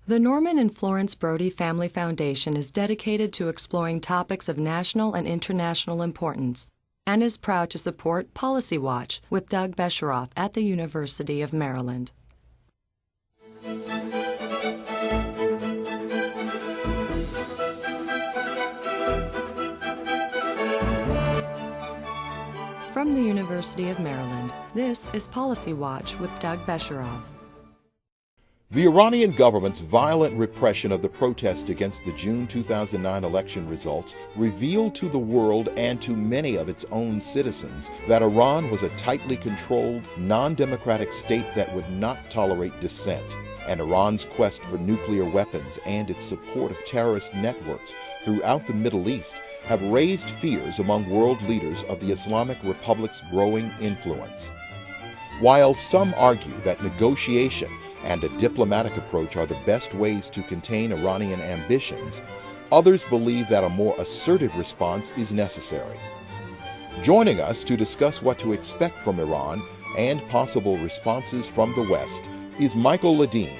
The Norman and Florence Brody Family Foundation is dedicated to exploring topics of national and international importance and is proud to support Policy Watch with Doug Besheroff at the University of Maryland. From the University of Maryland, this is Policy Watch with Doug Besheroff. The Iranian government's violent repression of the protest against the June 2009 election results revealed to the world and to many of its own citizens that Iran was a tightly controlled, non-democratic state that would not tolerate dissent. And Iran's quest for nuclear weapons and its support of terrorist networks throughout the Middle East have raised fears among world leaders of the Islamic Republic's growing influence. While some argue that negotiation and a diplomatic approach are the best ways to contain Iranian ambitions, others believe that a more assertive response is necessary. Joining us to discuss what to expect from Iran and possible responses from the West is Michael Ledeen,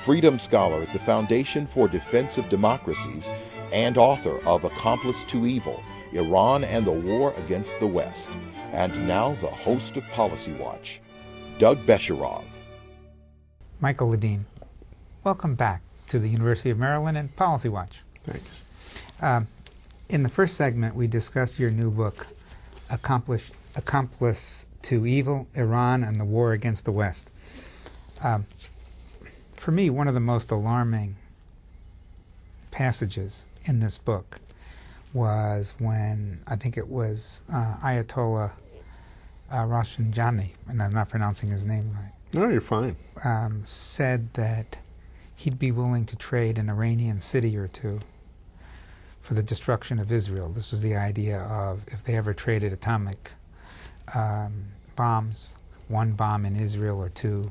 freedom scholar at the Foundation for Defense of Democracies and author of Accomplice to Evil, Iran and the War Against the West, and now the host of Policy Watch, Doug Besheroff. Michael Ledeen, welcome back to the University of Maryland and Policy Watch. Thanks. In the first segment, we discussed your new book, Accomplice to Evil, Iran and the War Against the West. For me, one of the most alarming passages in this book was when, I think it was Ayatollah Rafsanjani, and I'm not pronouncing his name right. No, you're fine. Said that he'd be willing to trade an Iranian city or two for the destruction of Israel. This was the idea of if they ever traded atomic bombs, one bomb in Israel or two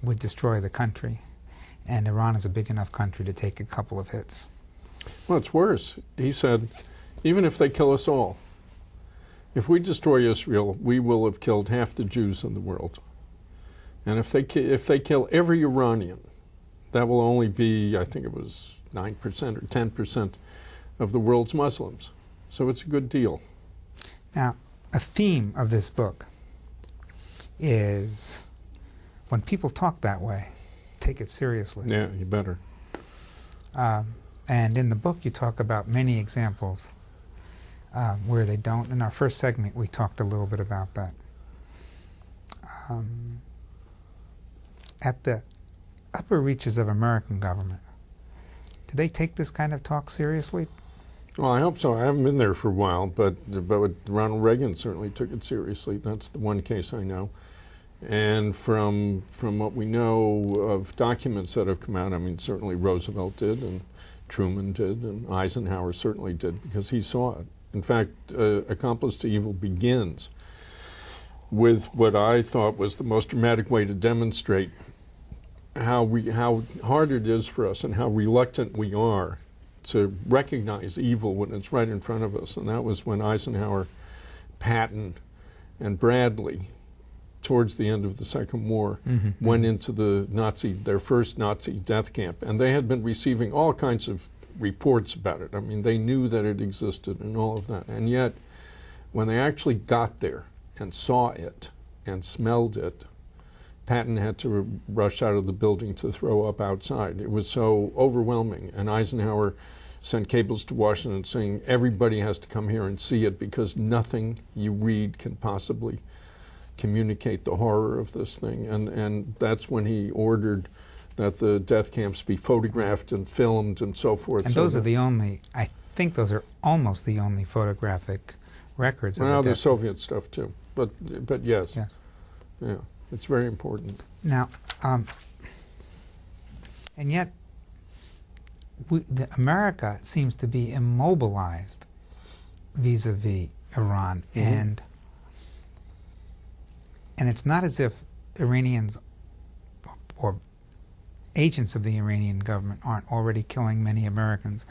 would destroy the country. And Iran is a big enough country to take a couple of hits. Well, it's worse. He said, even if they kill us all, if we destroy Israel, we will have killed half the Jews in the world. And if they kill every Iranian, that will only be, I think it was 9% or 10% of the world's Muslims. So it's a good deal. Now, a theme of this book is when people talk that way, take it seriously. Yeah, you better. And in the book, you talk about many examples where they don't. In our first segment, we talked a little bit about that. At the upper reaches of American government, do they take this kind of talk seriously? Well, I hope so. I haven't been there for a while, but Ronald Reagan certainly took it seriously. That's the one case I know. And from what we know of documents that have come out, I mean, certainly Roosevelt did, and Truman did, and Eisenhower certainly did, because he saw it. In fact, Accomplice to Evil begins with what I thought was the most dramatic way to demonstrate how hard it is for us and how reluctant we are to recognize evil when it's right in front of us. And that was when Eisenhower, Patton, and Bradley, towards the end of the Second War, went into their first Nazi death camp. And they had been receiving all kinds of reports about it. I mean, they knew that it existed and all of that. And yet, when they actually got there and saw it and smelled it, Patton had to rush out of the building to throw up outside. It was so overwhelming. And Eisenhower sent cables to Washington saying, everybody has to come here and see it because nothing you read can possibly communicate the horror of this thing. And that's when he ordered that the death camps be photographed and filmed and so forth. And those are the only, I think those are almost the only photographic records of well, the there's Soviet stuff too, but yes. Yes. Yeah, it's very important. Now, and yet, America seems to be immobilized vis-a-vis Iran, and it's not as if Iranians or agents of the Iranian government aren't already killing many Americans.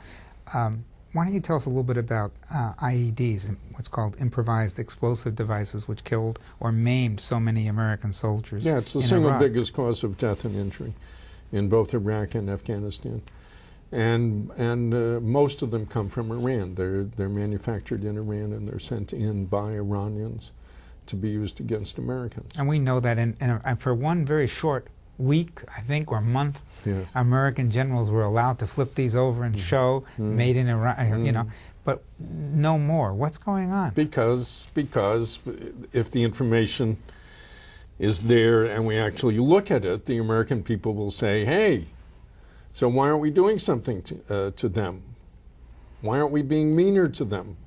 Why don't you tell us a little bit about IEDs, what's called improvised explosive devices, which killed or maimed so many American soldiers? Yeah, it's the single biggest cause of death and injury in both Iraq and Afghanistan. And most of them come from Iran. They're manufactured in Iran, and they're sent in by Iranians to be used against Americans. And we know that for one very short week, I think, or month, yes. American generals were allowed to flip these over and show made in Iran, you know, but no more. What's going on? Because if the information is there and we actually look at it, the American people will say, hey, so why aren't we doing something to them? Why aren't we being meaner to them?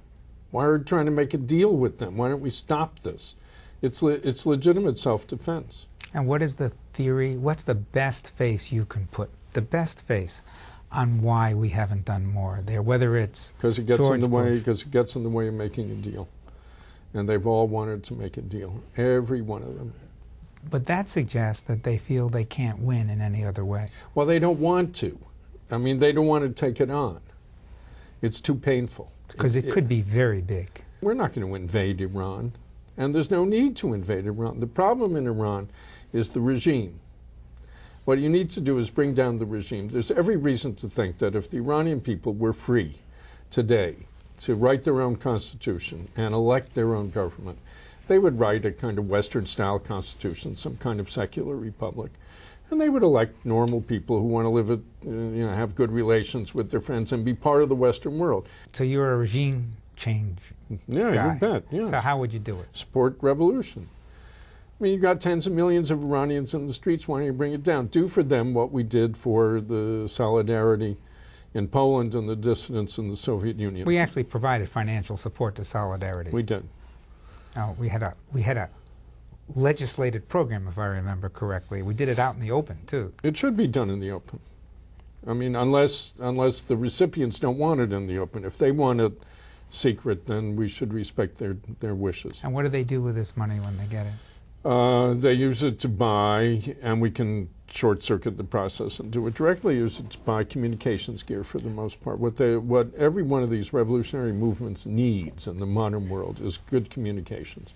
Why are we trying to make a deal with them? Why don't we stop this? It's legitimate self-defense. And what is the theory? What's the best face you can put? The best face on why we haven't done more there, whether it's because it gets in the way. Because it gets in the way of making a deal, and they've all wanted to make a deal. Every one of them. But that suggests that they feel they can't win in any other way. Well, they don't want to. I mean, they don't want to take it on. It's too painful. Because it could be very big. We're not going to invade Iran, and there's no need to invade Iran. The problem in Iran is the regime. What you need to do is bring down the regime. There's every reason to think that if the Iranian people were free today to write their own constitution and elect their own government, they would write a kind of Western-style constitution, some kind of secular republic, and they would elect normal people who want to live, have good relations with their friends and be part of the Western world. So you're a regime change guy. You bet. Yes. So how would you do it? Support revolution. I mean, you've got tens of millions of Iranians in the streets. Why don't you bring it down? Do for them what we did for the solidarity in Poland and the dissidents in the Soviet Union. We actually provided financial support to Solidarity. We did. We had a legislated program, if I remember correctly. We did it out in the open too. It should be done in the open. I mean, unless the recipients don't want it in the open. If they want it secret, then we should respect their wishes. And what do they do with this money when they get it? They use it to buy, and we can short-circuit the process and do it directly. Use it to buy communications gear for the most part. What every one of these revolutionary movements needs in the modern world is good communications.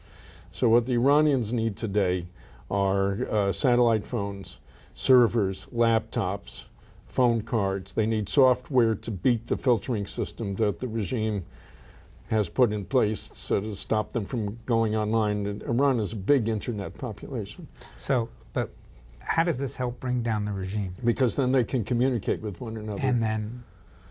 So what the Iranians need today are satellite phones, servers, laptops, phone cards. They need software to beat the filtering system that the regime has put in place so to stop them from going online. And Iran is a big internet population. So, but how does this help bring down the regime? Because then they can communicate with one another. And then,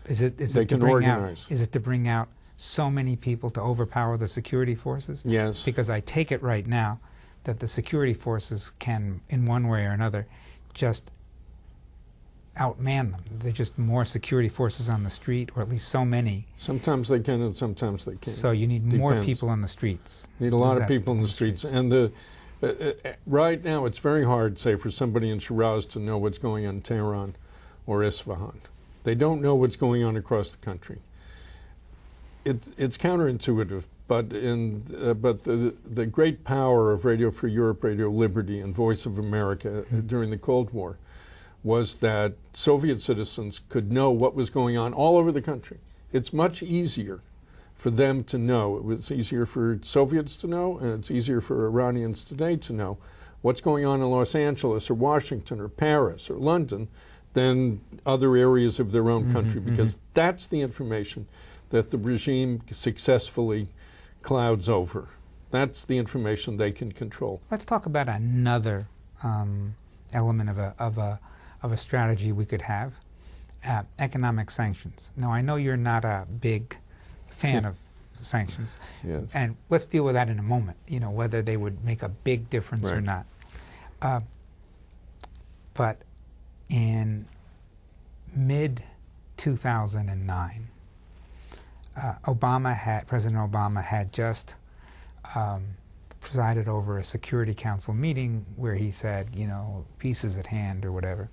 is it they to can bring organize. Out? Is it to bring out so many people to overpower the security forces? Yes. Because I take it right now that the security forces can, in one way or another, just outman them. They're just more security forces on the street, or at least so many. Sometimes they can and sometimes they can't. So you need more people on the streets. Need a lot of people in the streets. And right now it's very hard, say, for somebody in Shiraz to know what's going on in Tehran or Isfahan. They don't know what's going on across the country. It's counterintuitive, but the great power of Radio Free Europe, Radio Liberty, and Voice of America during the Cold War was that Soviet citizens could know what was going on all over the country. It's much easier for them to know. It was easier for Soviets to know, and it's easier for Iranians today to know what's going on in Los Angeles or Washington or Paris or London than other areas of their own country, because that's the information that the regime successfully clouds over. That's the information they can control. Let's talk about another element of a strategy we could have, economic sanctions. Now, I know you're not a big fan of sanctions, yes. And let's deal with that in a moment, whether they would make a big difference or not. But in mid-2009, President Obama had just presided over a Security Council meeting where he said, peace is at hand or whatever.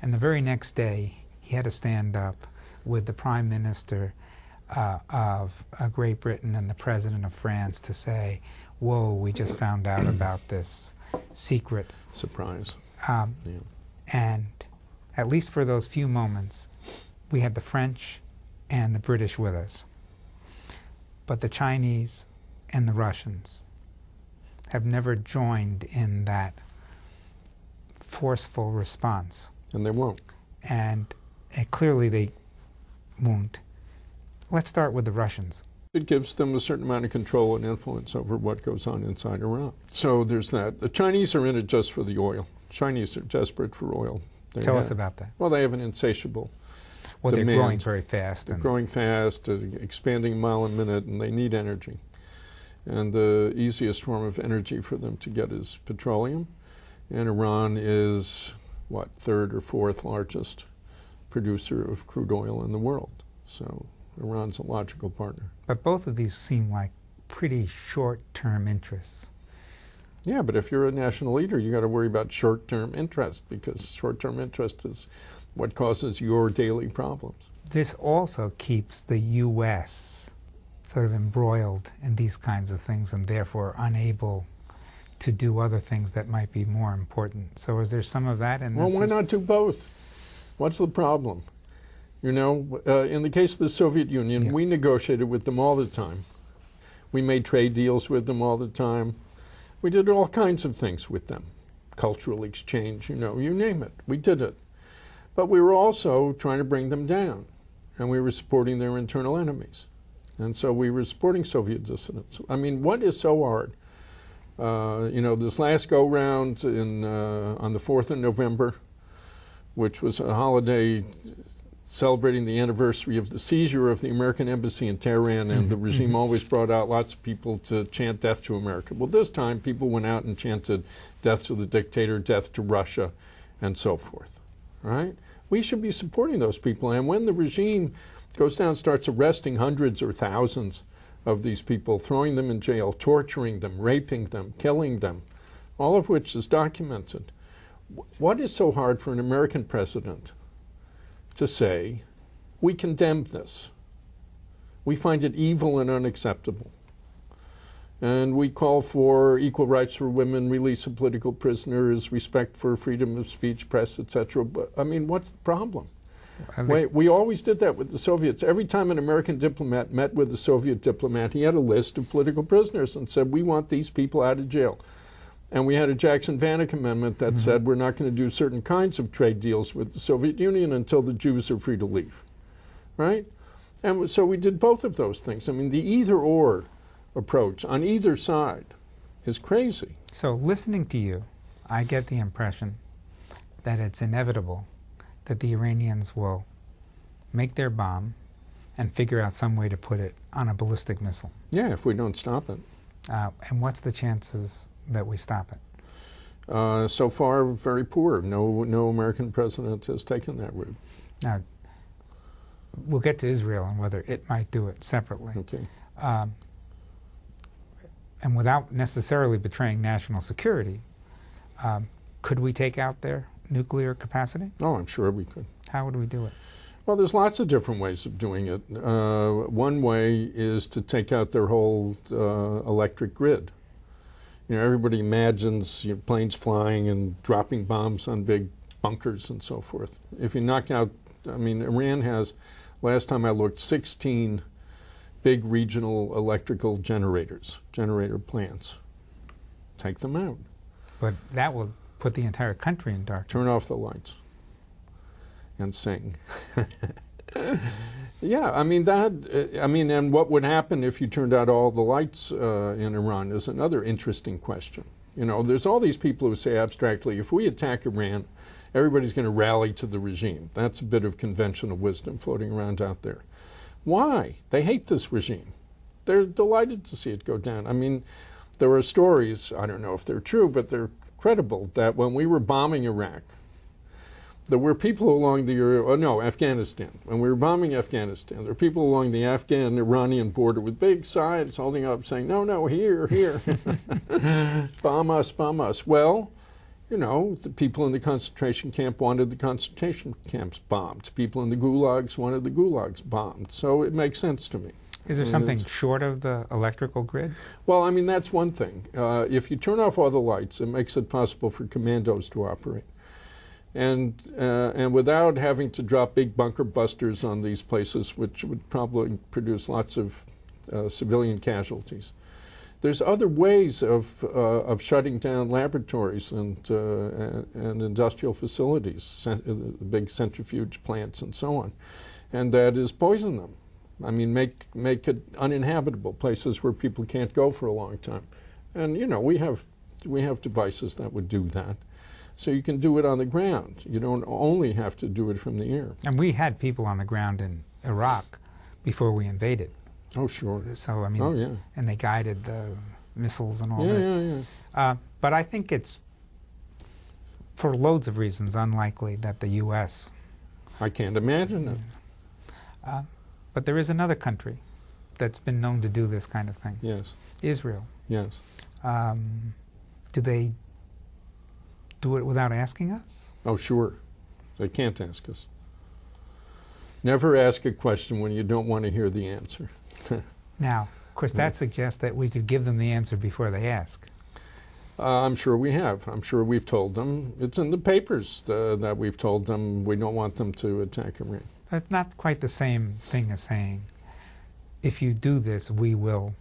And the very next day, he had to stand up with the Prime Minister of Great Britain and the President of France to say, whoa, we just found out about this secret. Surprise. Yeah. And at least for those few moments, we had the French and the British with us. But the Chinese and the Russians have never joined in that forceful response. And they won't. And clearly they won't. Let's start with the Russians. It gives them a certain amount of control and influence over what goes on inside Iran. So there's that. The Chinese are in it just for the oil. Chinese are desperate for oil. Tell us about that. Well, they have an insatiable demand. They're growing very fast. They're growing fast, expanding a mile a minute, and they need energy. And the easiest form of energy for them to get is petroleum. And Iran is, what, third or fourth largest producer of crude oil in the world. So Iran's a logical partner. But both of these seem like pretty short-term interests. Yeah, but if you're a national leader, you got to worry about short-term interest, because short-term interest is what causes your daily problems. This also keeps the U.S. sort of embroiled in these kinds of things and therefore unable to do other things that might be more important. So is there some of that in this? Well, why not do both? What's the problem? You know, in the case of the Soviet Union, we negotiated with them all the time. We made trade deals with them all the time. We did all kinds of things with them. Cultural exchange, you know, you name it. We did it. But we were also trying to bring them down. And we were supporting their internal enemies. And so we were supporting Soviet dissidents. I mean, what is so hard? You know, this last go-round on the 4th of November, which was a holiday celebrating the anniversary of the seizure of the American embassy in Tehran, and the regime always brought out lots of people to chant death to America. Well, this time people went out and chanted death to the dictator, death to Russia, and so forth, right? We should be supporting those people. And when the regime goes down, starts arresting hundreds or thousands of these people, throwing them in jail, torturing them, raping them, killing them, all of which is documented. What is so hard for an American president to say, we condemn this. We find it evil and unacceptable. And we call for equal rights for women, release of political prisoners, respect for freedom of speech, press, etc. But I mean, what's the problem? We always did that with the Soviets. Every time an American diplomat met with a Soviet diplomat, he had a list of political prisoners and said, we want these people out of jail. And we had a Jackson-Vanik amendment that said we're not going to do certain kinds of trade deals with the Soviet Union until the Jews are free to leave, right? And so we did both of those things. I mean, the either-or approach on either side is crazy. So listening to you, I get the impression that it's inevitable that the Iranians will make their bomb and figure out some way to put it on a ballistic missile. Yeah, if we don't stop it. And what's the chances that we stop it? So far, very poor. No American president has taken that route. Now, we'll get to Israel and whether it might do it separately. Okay. And without necessarily betraying national security, could we take out their nuclear capacity? Oh, I'm sure we could. How would we do it? Well, there's lots of different ways of doing it. One way is to take out their whole electric grid. You know, everybody imagines planes flying and dropping bombs on big bunkers and so forth. If you knock out, I mean, Iran has, last time I looked, 16 big regional electrical generators, generator plants. Take them out. But that will put the entire country in darkness. Turn off the lights and sing. Yeah, I mean, and what would happen if you turned out all the lights in Iran is another interesting question. You know, there's all these people who say abstractly, if we attack Iran, everybody's going to rally to the regime. That's a bit of conventional wisdom floating around out there. Why? They hate this regime. They're delighted to see it go down. I mean, there are stories, I don't know if they're true, but they're credible, that when we were bombing Iraq, there were people along Afghanistan. When we were bombing Afghanistan, there were people along the Afghan-Iranian border with big signs holding up saying, no, no, here, here. Bomb us, bomb us. Well, you know, the people in the concentration camp wanted the concentration camps bombed. People in the gulags wanted the gulags bombed. So it makes sense to me. Is there something short of the electrical grid? Well, I mean, that's one thing. If you turn off all the lights, it makes it possible for commandos to operate. And without having to drop big bunker busters on these places, which would probably produce lots of civilian casualties. There's other ways of shutting down laboratories and industrial facilities, big centrifuge plants and so on, and that is poison them. I mean, make it uninhabitable, places where people can't go for a long time. And you know, we have devices that would do that. So you can do it on the ground. You don't only have to do it from the air. And we had people on the ground in Iraq before we invaded. Oh, sure. So, I mean, oh, yeah. And they guided the missiles and all yeah, this. Yeah. But I think it's, for loads of reasons, unlikely that the U.S. I can't imagine it. But there is another country that's been known to do this kind of thing. Yes. Israel. Yes. Do they do it without asking us? Oh, sure. They can't ask us. Never ask a question when you don't want to hear the answer. Now, of course, that suggests that we could give them the answer before they ask. I'm sure we have. I'm sure we've told them. It's in the papers that we've told them we don't want them to attack Iran. That's not quite the same thing as saying, if you do this, we will ...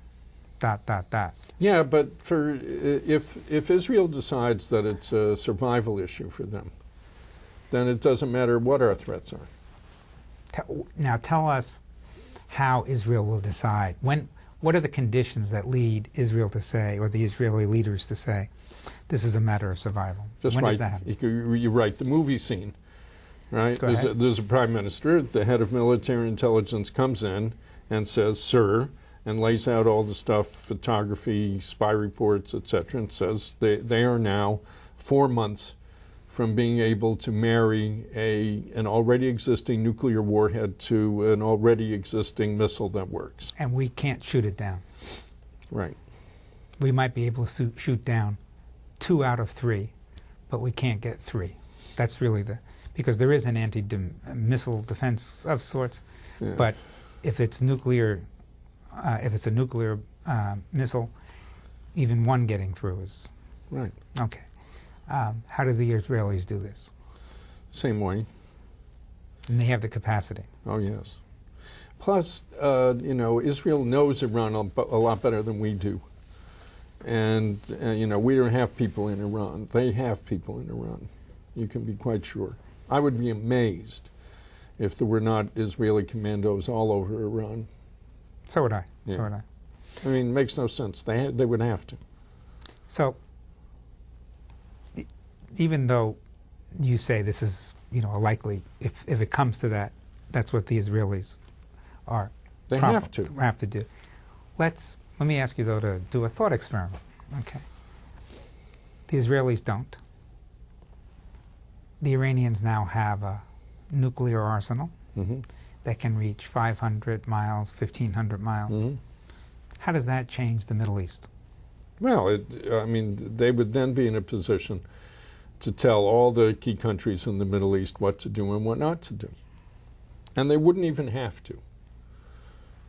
Yeah, but if Israel decides that it's a survival issue for them, then it doesn't matter what our threats are. Now tell us how Israel will decide. What are the conditions that lead Israel to say, or the Israeli leaders to say, this is a matter of survival? Just when right. does that happen? You write the movie scene, right? Go There's a prime minister, the head of military intelligence comes in and says, "Sir," and lays out all the stuff, photography, spy reports, etc., and says they are now 4 months from being able to marry an already existing nuclear warhead to an already existing missile that works. And we can't shoot it down. Right. We might be able to shoot down 2 out of 3, but we can't get 3. That's really because there is an anti-missile defense of sorts, Yeah. but if it's nuclear, if it's a nuclear missile, even one getting through is... Right. Okay. How do the Israelis do this? Same way. And they have the capacity. Oh, yes. Plus, you know, Israel knows Iran a lot better than we do. And, you know, we don't have people in Iran. They have people in Iran. You can be quite sure. I would be amazed if there were not Israeli commandos all over Iran. So would I. Yeah. So would I. I mean, it makes no sense. They would have to. So, even though you say this is, you know, a likely, if it comes to that, that's what the Israelis are. They have to. Have to do. Let me ask you, though, to do a thought experiment. Okay. The Israelis don't. The Iranians now have a nuclear arsenal that can reach 500 miles, 1,500 miles. How does that change the Middle East? Well, I mean, they would then be in a position to tell all the key countries in the Middle East what to do and what not to do. And they wouldn't even have to,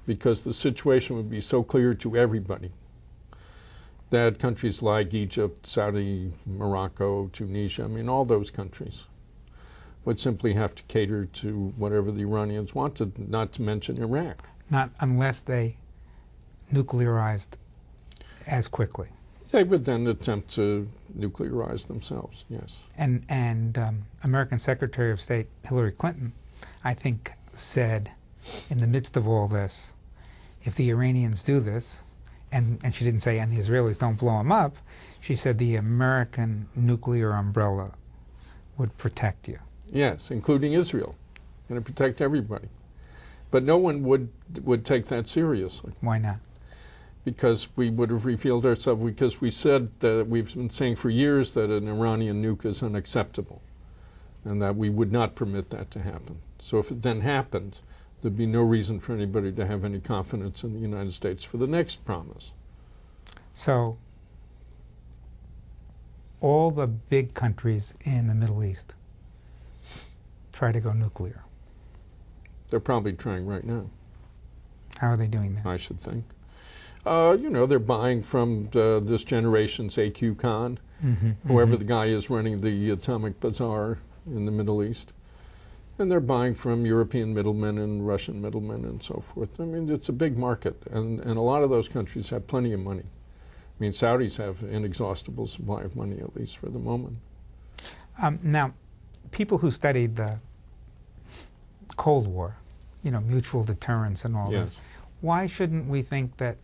because the situation would be so clear to everybody that countries like Egypt, Saudi, Morocco, Tunisia, I mean, all those countries would simply have to cater to whatever the Iranians wanted, not to mention Iraq. Not unless they nuclearized as quickly. They would then attempt to nuclearize themselves, yes. And American Secretary of State Hillary Clinton, I think, said in the midst of all this, if the Iranians do this, and she didn't say, and the Israelis don't blow them up, she said the American nuclear umbrella would protect you. Yes, including Israel, and to protect everybody. But no one would take that seriously. Why not? Because we would have revealed ourselves, because we said that we've been saying for years that an Iranian nuke is unacceptable and that we would not permit that to happen. So if it then happened, there'd be no reason for anybody to have any confidence in the United States for the next promise. So all the big countries in the Middle East try to go nuclear. They're probably trying right now. How are they doing that? I should think. You know, they're buying from this generation's AQ Khan, whoever the guy is running the atomic bazaar in the Middle East. And they're buying from European middlemen and Russian middlemen and so forth. I mean, it's a big market, and a lot of those countries have plenty of money. I mean, Saudis have an inexhaustible supply of money, at least for the moment. Now, people who studied the Cold War, you know, mutual deterrence and all Yes. this, why shouldn't we think that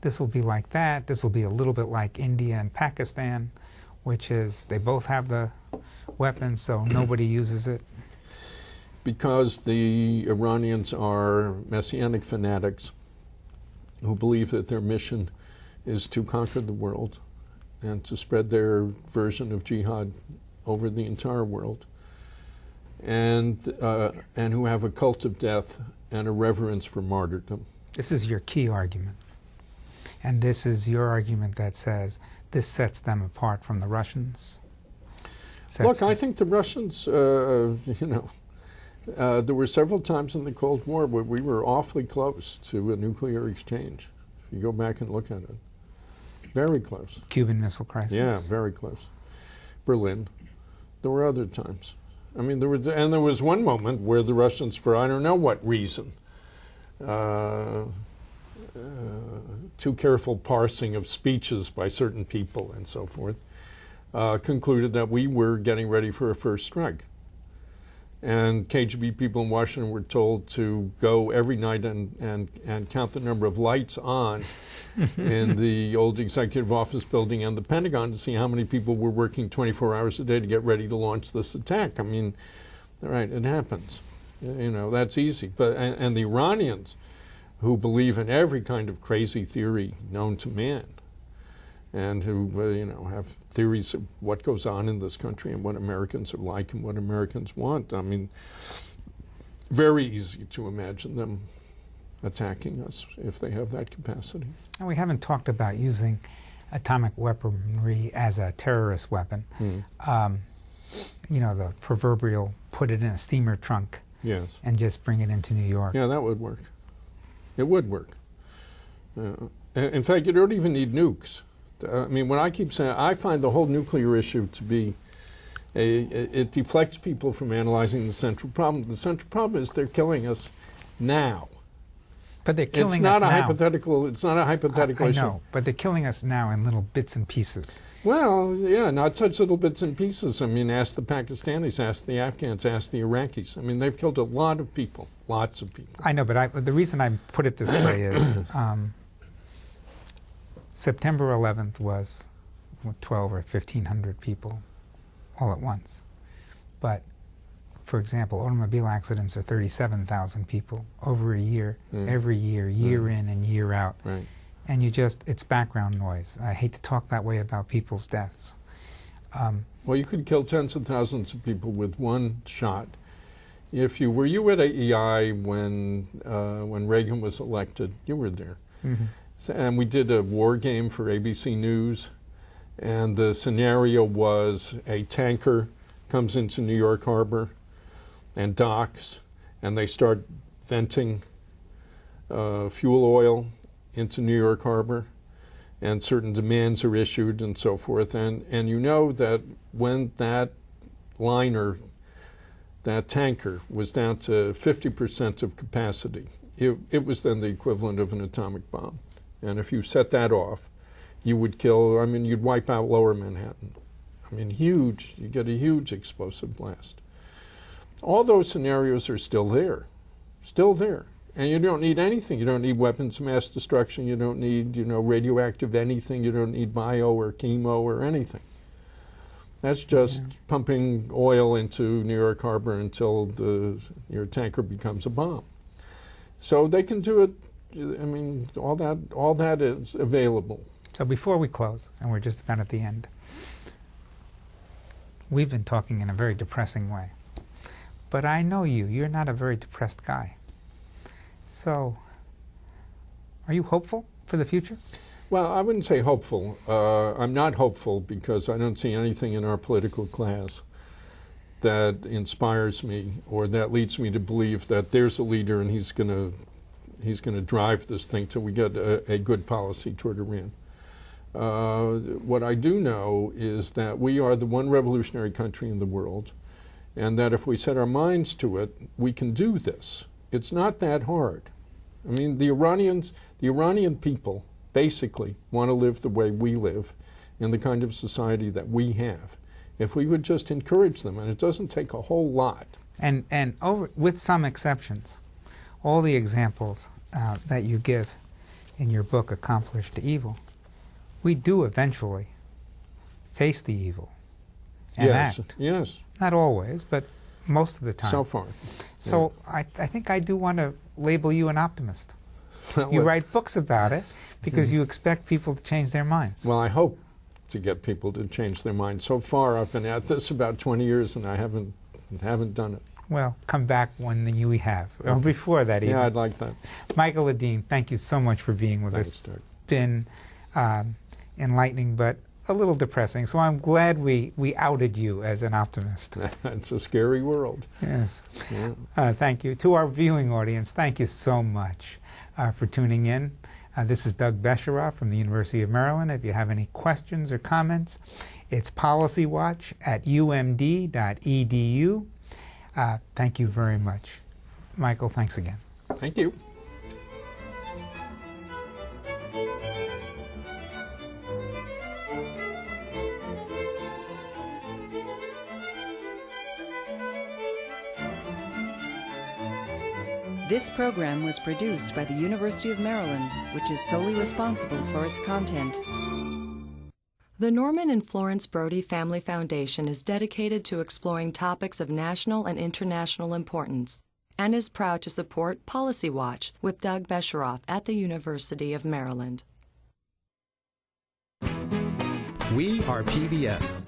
this will be like that? This will be a little bit like India and Pakistan, which is they both have the weapons, so nobody uses it. Because the Iranians are messianic fanatics who believe that their mission is to conquer the world and to spread their version of jihad over the entire world, and who have a cult of death and a reverence for martyrdom. This is your key argument. And this is your argument that says this sets them apart from the Russians? Look, I think the Russians, you know, there were several times in the Cold War where we were awfully close to a nuclear exchange. If you go back and look at it. Very close. Cuban Missile Crisis. Yeah, very close. Berlin. There were other times. I mean, there was one moment where the Russians, for I don't know what reason, too careful parsing of speeches by certain people and so forth, concluded that we were getting ready for a first strike. And KGB people in Washington were told to go every night and count the number of lights on in the old executive office building and the Pentagon to see how many people were working 24 hours a day to get ready to launch this attack. I mean, all right, it happens. You know, that's easy. But and the Iranians, who believe in every kind of crazy theory known to man, and who you know, have theories of what goes on in this country and what Americans are like and what Americans want. I mean, very easy to imagine them attacking us if they have that capacity. And we haven't talked about using atomic weaponry as a terrorist weapon. You know, the proverbial put it in a steamer trunk, yes, and just bring it into New York. Yeah, that would work. It would work. In fact, you don't even need nukes. I mean, when I keep saying, I find the whole nuclear issue to be, it deflects people from analyzing the central problem. The central problem is they're killing us now. But they're killing it's not us a now. hypothetical. It's not a hypothetical issue. I know, but they're killing us now in little bits and pieces. Well, yeah, not such little bits and pieces. I mean, ask the Pakistanis, ask the Afghans, ask the Iraqis. I mean, they've killed a lot of people, lots of people. I know, but the reason I put it this way is September 11th was 12 or 1,500 people all at once. But, for example, automobile accidents are 37,000 people over a year, every year, year in and year out. Right. And you just, it's background noise. I hate to talk that way about people's deaths. Well, you could kill tens of thousands of people with one shot. If you were you at AEI when Reagan was elected? You were there. Mm-hmm. And we did a war game for ABC News, and the scenario was a tanker comes into New York Harbor and docks, and they start venting fuel oil into New York Harbor, and certain demands are issued and so forth. And you know that when that liner, that tanker, was down to 50% of capacity, it was then the equivalent of an atomic bomb. And if you set that off, you would kill, I mean, you'd wipe out lower Manhattan. I mean, huge, you get a huge explosive blast. All those scenarios are still there, still there. And you don't need anything. You don't need weapons of mass destruction. You don't need, you know, radioactive anything. You don't need bio or chemo or anything. That's just pumping oil into New York Harbor until your tanker becomes a bomb. So they can do it. I mean, all that is available. So before we close, and we're just about at the end, we've been talking in a very depressing way. But I know you're not a very depressed guy. So, are you hopeful for the future? Well, I wouldn't say hopeful. I'm not hopeful because I don't see anything in our political class that inspires me or that leads me to believe that there's a leader and he's going to drive this thing till we get a good policy toward Iran. What I do know is that we are the one revolutionary country in the world, and that if we set our minds to it, we can do this. It's not that hard. I mean, the Iranian people basically want to live the way we live in the kind of society that we have. If we would just encourage them, and it doesn't take a whole lot. And with some exceptions, all the examples that you give in your book, Accomplice to Evil, we do eventually face the evil and act. Yes. Not always, but most of the time. So far. So yeah. I think I do want to label you an optimist. Well, You write books about it because you expect people to change their minds. Well, I hope to get people to change their minds. So far, I've been at this about 20 years, and I haven't done it. Well, come back when we have, or before that even. Yeah, I'd like that. Michael Ledeen, thank you so much for being with Thanks, us. Doug. It's been enlightening, but a little depressing. So I'm glad we outed you as an optimist. It's a scary world. Yes. Yeah. Thank you. To our viewing audience, thank you so much for tuning in. This is Doug Besheroff from the University of Maryland. If you have any questions or comments, it's policywatch@umd.edu. Thank you very much. Michael, thanks again. Thank you. This program was produced by the University of Maryland, which is solely responsible for its content. The Norman and Florence Brody Family Foundation is dedicated to exploring topics of national and international importance and is proud to support Policy Watch with Doug Besheroff at the University of Maryland. We are PBS.